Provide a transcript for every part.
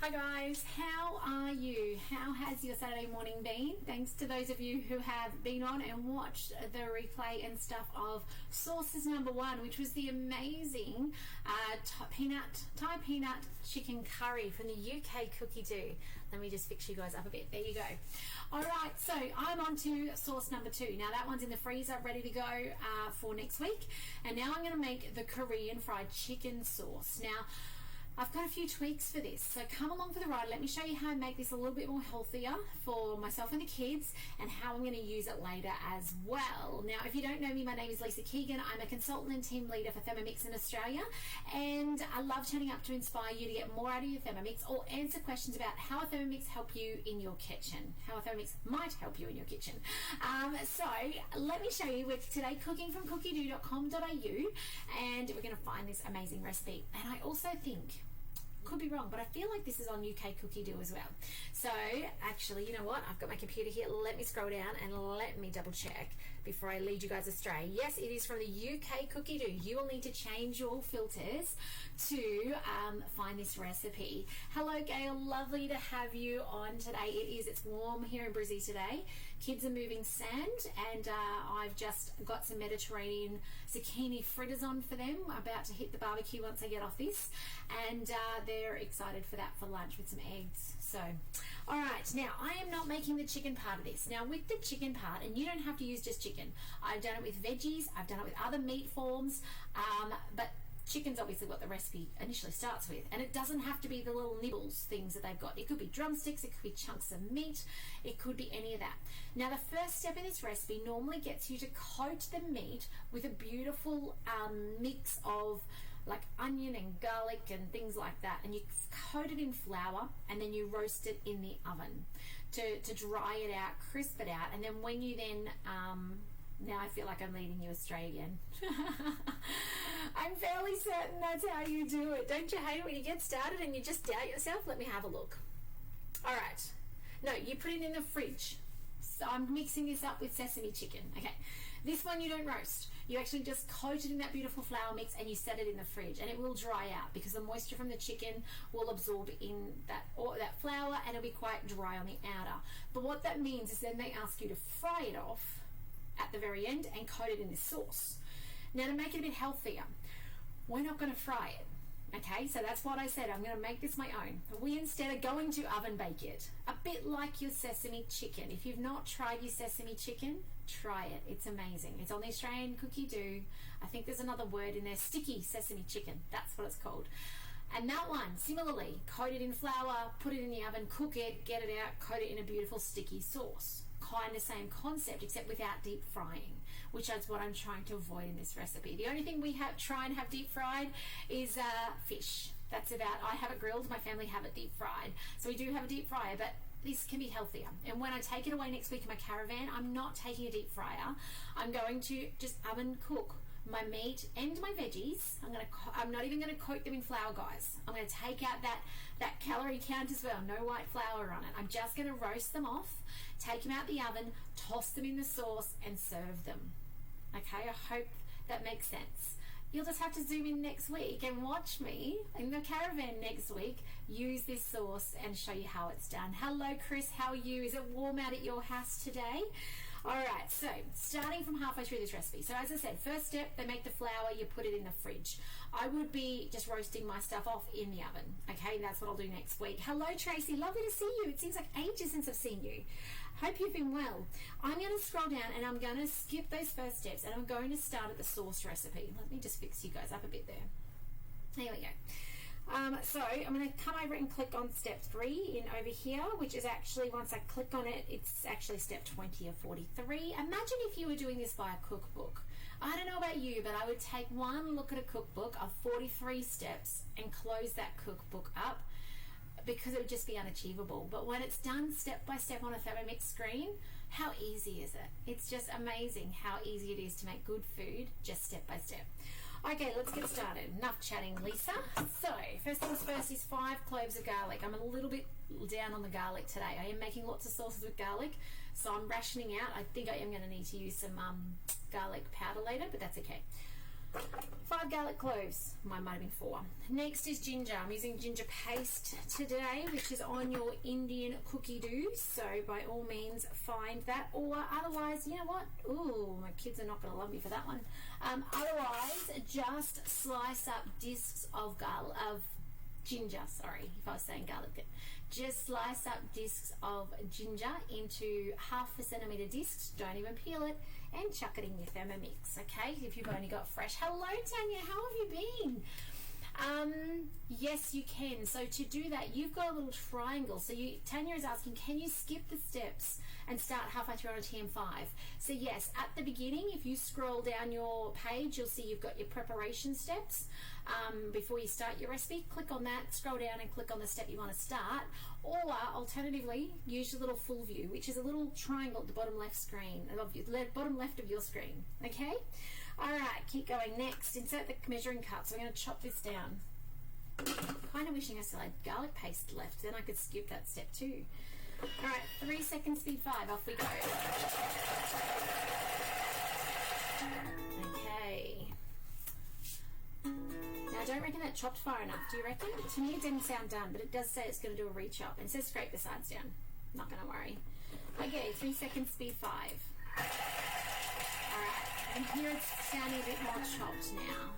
Hi guys, how are you? How has your Saturday morning been? Thanks to those of you who have been on and watched the replay and stuff of Sauces #1, which was the amazing Thai peanut chicken curry from the UK cookidoo. Let me just fix you guys up a bit. There you go. Alright, so I'm on to sauce #2. Now that one's in the freezer ready to go for next week. And now I'm going to make the Korean fried chicken sauce. Now, I've got a few tweaks for this, so come along for the ride. Let me show you how I make this a little bit more healthier for myself and the kids, and how I'm going to use it later as well. Now, if you don't know me, my name is Lisa Keegan. I'm a consultant and team leader for Thermomix in Australia, and I love turning up to inspire you to get more out of your Thermomix or answer questions about how a Thermomix help you in your kitchen, how a Thermomix might help you in your kitchen. So let me show you. We're today cooking from cookidoo.com.au, and we're going to find this amazing recipe. And I also think, could be wrong, but I feel like this is on UK cookidoo as well. So actually, you know what, I've got my computer here. Let me scroll down and let me double check before I lead you guys astray. Yes, it is from the UK cookidoo. You will need to change your filters to find this recipe. Hello Gail, lovely to have you on today. It's warm here in Brizzy today. Kids are moving sand, and I've just got some Mediterranean zucchini fritters on for them. I'm about to hit the barbecue once I get off this, and they're excited for that for lunch with some eggs. So, all right, now I am not making the chicken part of this. Now with the chicken part, and you don't have to use just chicken. I've done it with veggies, I've done it with other meat forms, but chicken's obviously what the recipe initially starts with, and it doesn't have to be the little nibbles things that they've got. It could be drumsticks, it could be chunks of meat, it could be any of that. Now the first step in this recipe normally gets you to coat the meat with a beautiful mix of like onion and garlic and things like that, and you coat it in flour, and then you roast it in the oven to dry it out, crisp it out, and then when you then now I feel like I'm leading you astray again. I'm fairly certain that's how you do it. Don't you hate it when you get started and you just doubt yourself? Let me have a look. Alright. No, you put it in the fridge. So I'm mixing this up with sesame chicken. Okay. This one you don't roast. You actually just coat it in that beautiful flour mix and you set it in the fridge, and it will dry out because the moisture from the chicken will absorb in that flour, and it'll be quite dry on the outer. But what that means is then they ask you to fry it off at the very end and coat it in this sauce. Now to make it a bit healthier, we're not going to fry it. Okay, so that's what I said. I'm going to make this my own. We instead are going to oven bake it. A bit like your sesame chicken. If you've not tried your sesame chicken, try it. It's amazing. It's on the Australian cookidoo. I think there's another word in there. Sticky sesame chicken. That's what it's called. And that one, similarly, coat it in flour, put it in the oven, cook it, get it out, coat it in a beautiful sticky sauce. Kind of same concept, except without deep frying, which is what I'm trying to avoid in this recipe. The only thing we try and have deep fried is fish. That's about, I have it grilled, my family have it deep fried. So we do have a deep fryer, but this can be healthier. And when I take it away next week in my caravan, I'm not taking a deep fryer. I'm going to just oven cook my meat and my veggies. I'm not even going to coat them in flour, guys. I'm going to take out that calorie count as well. No white flour on it. I'm just going to roast them off, take them out the oven, toss them in the sauce, and serve them. Okay, I hope that makes sense. You'll just have to zoom in next week and watch me in the caravan next week use this sauce and show you how it's done. Hello Chris, how are you? Is it warm out at your house today? Alright, so starting from halfway through this recipe. So as I said, first step, they make the flour, you put it in the fridge. I would be just roasting my stuff off in the oven. Okay, that's what I'll do next week. Hello Tracy, lovely to see you. It seems like ages since I've seen you. Hope you've been well. I'm going to scroll down and I'm going to skip those first steps, and I'm going to start at the sauce recipe. Let me just fix you guys up a bit there. There we go. So I'm going to come over and click on step 3 in over here, which is actually, once I click on it, it's actually step 20 of 43. Imagine if you were doing this by a cookbook. I don't know about you, but I would take one look at a cookbook of 43 steps and close that cookbook up, because it would just be unachievable. But when it's done step by step on a Thermomix screen, how easy is it? It's just amazing how easy it is to make good food just step by step. Okay, let's get started. Enough chatting, Lisa. So, first things first is 5 cloves of garlic. I'm a little bit down on the garlic today. I am making lots of sauces with garlic, so I'm rationing out. I think I am going to need to use some garlic powder later, but that's okay. 5 garlic cloves. Mine might have been 4. Next is ginger. I'm using ginger paste today, which is on your Indian cookidoo. So by all means, find that. Or otherwise, you know what? Ooh, my kids are not going to love me for that one. Otherwise, just slice up discs of ginger. Sorry, if I was saying garlic. Just slice up discs of ginger into 1/2 centimetre discs. Don't even peel it. And chuck it in your Thermomix, okay? If you've only got fresh. Hello, Tanya. How have you been? Yes, you can. So to do that, you've got a little triangle. So Tanya is asking, can you skip the steps and start halfway through on a TM5? So yes, at the beginning, if you scroll down your page, you'll see you've got your preparation steps. Before you start your recipe, click on that, scroll down and click on the step you want to start. Or alternatively, use your little full view, which is a little triangle at the bottom left bottom left of your screen. Okay? Alright, keep going. Next, insert the measuring cup. So I'm going to chop this down. Kind of wishing I still had garlic paste left, then I could skip that step too. Alright, 3 seconds, speed 5, off we go. Okay. Now, I don't reckon that chopped far enough, do you reckon? To me, it didn't sound done, but it does say it's going to do a re-chop. And it says scrape the sides down. Not going to worry. Okay, 3 seconds, speed 5. Alright, and here it's sounding a bit more chopped now.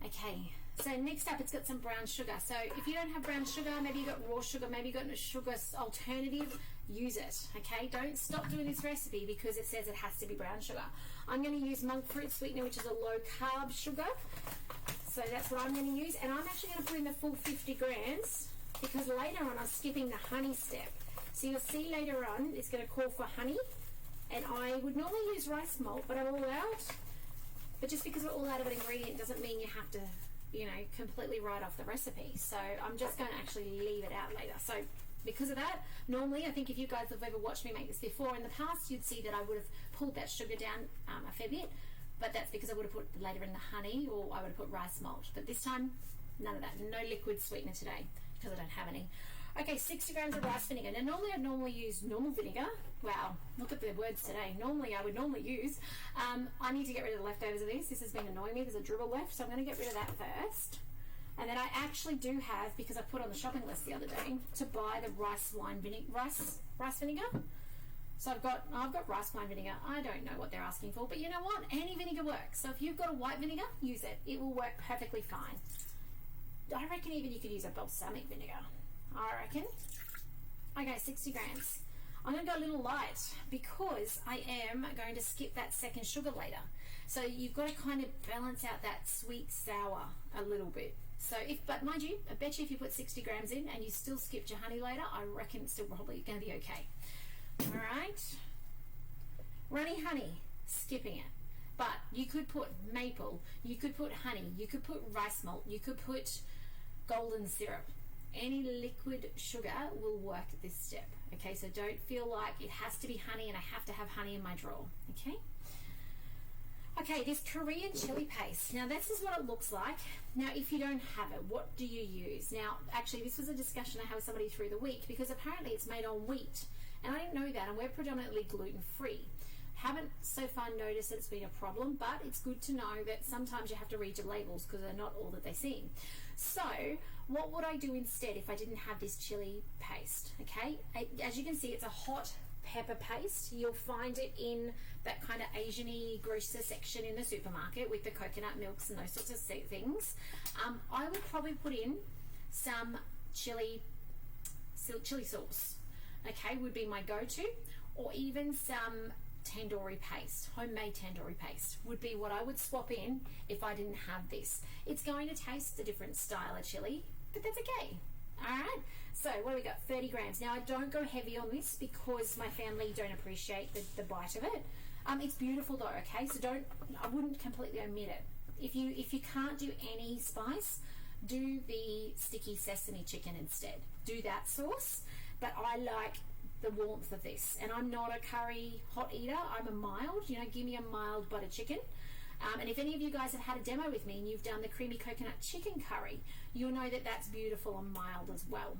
Okay, so next up, it's got some brown sugar. So if you don't have brown sugar, maybe you've got raw sugar, maybe you've got a sugar alternative, use it, okay? Don't stop doing this recipe because it says it has to be brown sugar. I'm going to use monk fruit sweetener, which is a low-carb sugar. So that's what I'm going to use. And I'm actually going to put in the full 50 grams because later on I'm skipping the honey step. So you'll see later on it's going to call for honey. And I would normally use rice malt, but I'm all out. But just because we're all out of an ingredient doesn't mean you have to, you know, completely write off the recipe. So I'm just going to actually leave it out later. So because of that, normally I think if you guys have ever watched me make this before in the past, you'd see that I would have pulled that sugar down a fair bit. But that's because I would have put later in the honey or I would have put rice malt. But this time, none of that. No liquid sweetener today because I don't have any. Okay, 60 grams of rice vinegar. Now, I'd normally use normal vinegar. Wow, look at the words today. I would normally use. I need to get rid of the leftovers of this. This has been annoying me. There's a dribble left, so I'm going to get rid of that first. And then I actually do have, because I put on the shopping list the other day, to buy the rice vinegar. So I've got rice wine vinegar. I don't know what they're asking for, but you know what? Any vinegar works. So if you've got a white vinegar, use it. It will work perfectly fine. I reckon even you could use a balsamic vinegar. I reckon. Okay, 60 grams. I'm going to go a little light because I am going to skip that second sugar later. So you've got to kind of balance out that sweet sour a little bit. So but mind you, I bet you if you put 60 grams in and you still skipped your honey later, I reckon it's still probably going to be okay. All right. Runny honey, skipping it. But you could put maple, you could put honey, you could put rice malt, you could put golden syrup. Any liquid sugar will work at this step. Okay, so don't feel like it has to be honey and I have to have honey in my drawer. Okay. Okay, this Korean chili paste. Now, this is what it looks like. Now, if you don't have it, what do you use? Now, actually, this was a discussion I had with somebody through the week because apparently it's made on wheat. And I didn't know that, and we're predominantly gluten-free. Haven't so far noticed that it's been a problem, but it's good to know that sometimes you have to read your labels because they're not all that they seem. So, what would I do instead if I didn't have this chili paste? Okay, as you can see, it's a hot pepper paste. You'll find it in that kind of Asian-y grocer section in the supermarket with the coconut milks and those sorts of things. I would probably put in some chili sauce. Okay, would be my go-to, or even some tandoori paste, homemade tandoori paste would be what I would swap in if I didn't have this. It's going to taste a different style of chili, but that's okay. Alright, so what do we got? 30 grams. Now I don't go heavy on this because my family don't appreciate the bite of it. It's beautiful though, okay? So I wouldn't completely omit it. If you can't do any spice, do the sticky sesame chicken instead. Do that sauce, but I like the warmth of this, and I'm not a curry hot eater. I'm a mild, give me a mild butter chicken. And if any of you guys have had a demo with me and you've done the creamy coconut chicken curry, you'll know that that's beautiful and mild as well.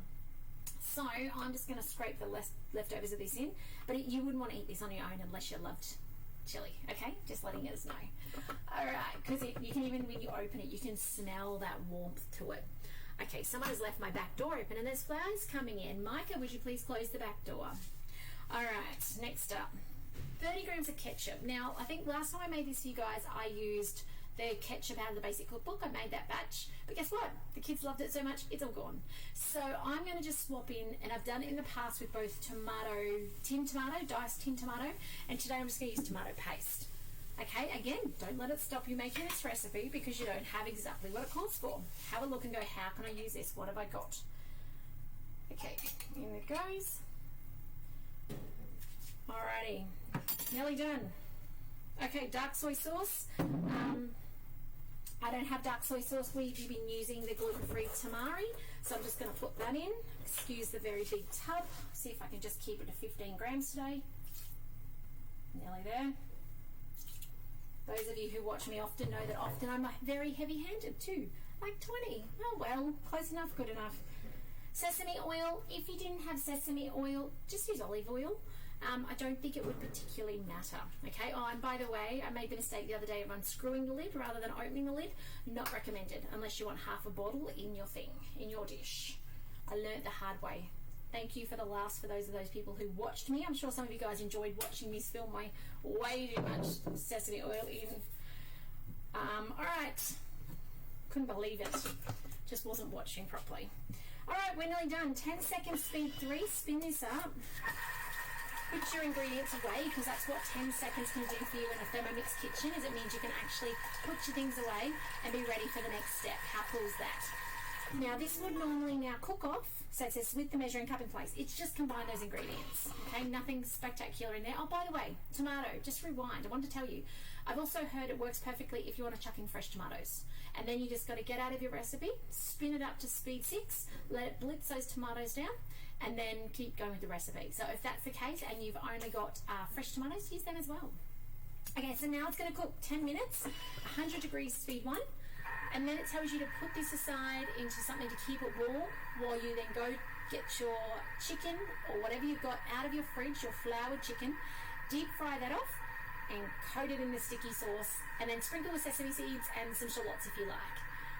So I'm just going to scrape the leftovers of this in, but you wouldn't want to eat this on your own unless you loved chili, okay? Just letting us know. All right, because you can even, when you open it, you can smell that warmth to it. Okay, someone has left my back door open and there's flies coming in. Micah, would you please close the back door? All right, next up, 30 grams of ketchup. Now, I think last time I made this for you guys, I used the ketchup out of the basic cookbook. I made that batch, but guess what? The kids loved it so much, it's all gone. So I'm going to just swap in, and I've done it in the past with both tin tomato, diced tin tomato, and today I'm just going to use tomato paste. Okay, again, don't let it stop you making this recipe because you don't have exactly what it calls for. Have a look and go, how can I use this? What have I got? Okay, in it goes. Alrighty, nearly done. Okay, dark soy sauce. I don't have dark soy sauce. We've been using the gluten-free tamari, so I'm just going to put that in. Excuse the very big tub. See if I can just keep it to 15 grams today. Nearly there. Those of you who watch me often know that often I'm very heavy-handed too, like 20. Oh well, close enough, good enough. Sesame oil. If you didn't have sesame oil, just use olive oil. I don't think it would particularly matter. Okay. Oh, and by the way, I made the mistake the other day of unscrewing the lid rather than opening the lid. Not recommended unless you want half a bottle in your thing, in your dish. I learnt the hard way. Thank you for the last for those people who watched me. I'm sure some of you guys enjoyed watching me spill my way too much sesame oil in. All right. Couldn't believe it. Just wasn't watching properly. All right, we're nearly done. 10 seconds, speed 3. Spin this up. Put your ingredients away because that's what 10 seconds can do for you in a Thermomix kitchen, is it means you can actually put your things away and be ready for the next step. How cool is that? Now, this would normally now cook off, so it says with the measuring cup in place. It's just combine those ingredients, okay? Nothing spectacular in there. Oh, by the way, tomato, just rewind. I wanted to tell you, I've also heard it works perfectly if you want to chuck in fresh tomatoes. And then you just got to get out of your recipe, spin it up to speed 6, let it blitz those tomatoes down, and then keep going with the recipe. So if that's the case and you've only got fresh tomatoes, use them as well. Okay, so now it's going to cook 10 minutes, 100 degrees, speed 1. And then it tells you to put this aside into something to keep it warm while you then go get your chicken or whatever you've got out of your fridge, your floured chicken, deep fry that off and coat it in the sticky sauce, and then sprinkle with sesame seeds and some shallots if you like.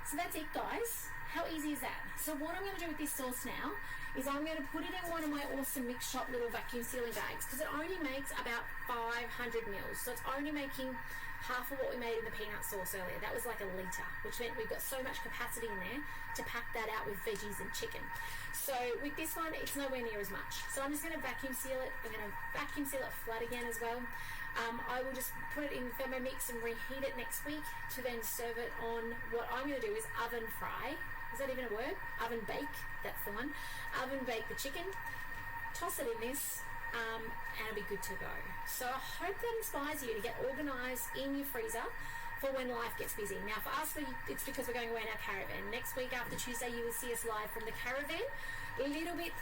So that's it, guys. How easy is that? So what I'm going to do with this sauce now is I'm going to put it in one of my awesome Mix Shop little vacuum sealing bags because it only makes about 500 mils. So it's only making half of what we made in the peanut sauce earlier. That was like a litre, which meant we've got so much capacity in there to pack that out with veggies and chicken. So with this one, it's nowhere near as much. So I'm just going to vacuum seal it. I'm going to vacuum seal it flat again as well. I will just put it in Thermomix and reheat it next week to then serve it on what I'm going to do is oven fry. Is that even a word? Oven bake, that's the one. Oven bake the chicken, toss it in this, and it'll be good to go. So I hope that inspires you to get organised in your freezer for when life gets busy. Now for us, it's because we're going away in our caravan. Next week after Tuesday, you will see us live from the caravan. A little bit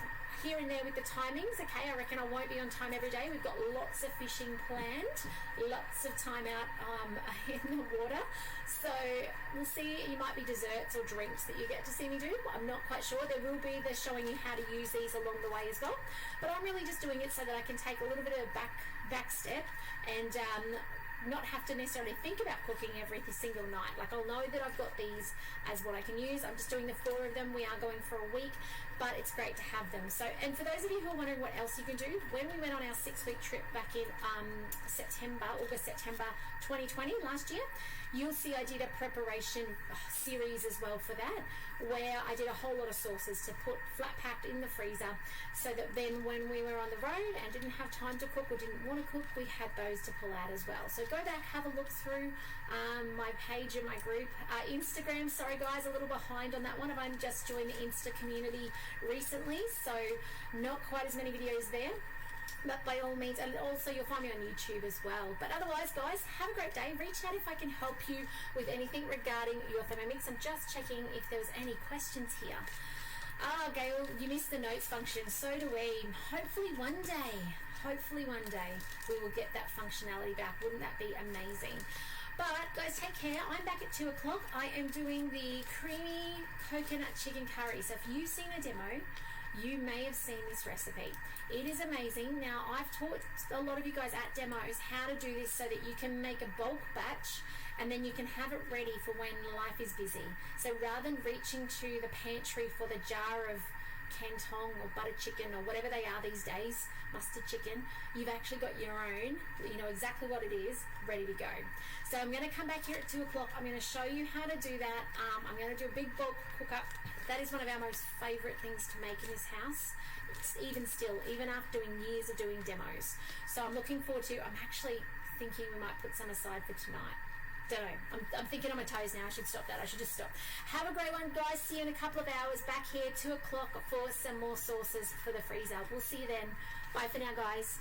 here and there with the timings, okay? I reckon I won't be on time every day. We've got lots of fishing planned, lots of time out in the water. So we'll see. You might be desserts or drinks that you get to see me do. I'm not quite sure. There will be the showing you how to use these along the way as well. But I'm really just doing it so that I can take a little bit of a back step and not have to necessarily think about cooking every single night. Like I'll know that I've got these as what I can use. I'm just doing the 4 of them. We are going for a week, but it's great to have them. So, and for those of you who are wondering what else you can do, when we went on our 6-week trip back in August, September 2020 last year, you'll see I did a preparation series as well for that, where I did a whole lot of sauces to put flat packed in the freezer so that then when we were on the road and didn't have time to cook or didn't want to cook, we had those to pull out as well. So go back, have a look through my page and my group. Instagram, sorry guys, a little behind on that one. I've only just joined the Insta community recently, so not quite as many videos there. But by all means, and also you'll find me on YouTube as well. But otherwise, guys, have a great day. Reach out if I can help you with anything regarding your Thermomix. I'm just checking if there was any questions here. Gail, you missed the notes function. So do we. Hopefully one day we will get that functionality back. Wouldn't that be amazing? But guys, take care. I'm back at 2 o'clock. I am doing the creamy coconut chicken curry. So if you've seen a demo, you may have seen this recipe. It is amazing. Now, I've taught a lot of you guys at demos how to do this so that you can make a bulk batch and then you can have it ready for when life is busy. So rather than reaching to the pantry for the jar of Canton or butter chicken or whatever they are these days, mustard chicken, you've actually got your own, you know exactly what it is, ready to go. So I'm going to come back here at 2 o'clock. I'm going to show you how to do that. I'm going to do a big bulk cook up. That is one of our most favorite things to make in this house. It's even still, even after doing years of doing demos. So I'm looking forward to, I'm actually thinking we might put some aside for tonight. Don't know. I'm thinking on my toes now. I should stop that. I should just stop. Have a great one, guys. See you in a couple of hours back here, 2 o'clock, for some more sauces for the freezer. We'll see you then. Bye for now, guys.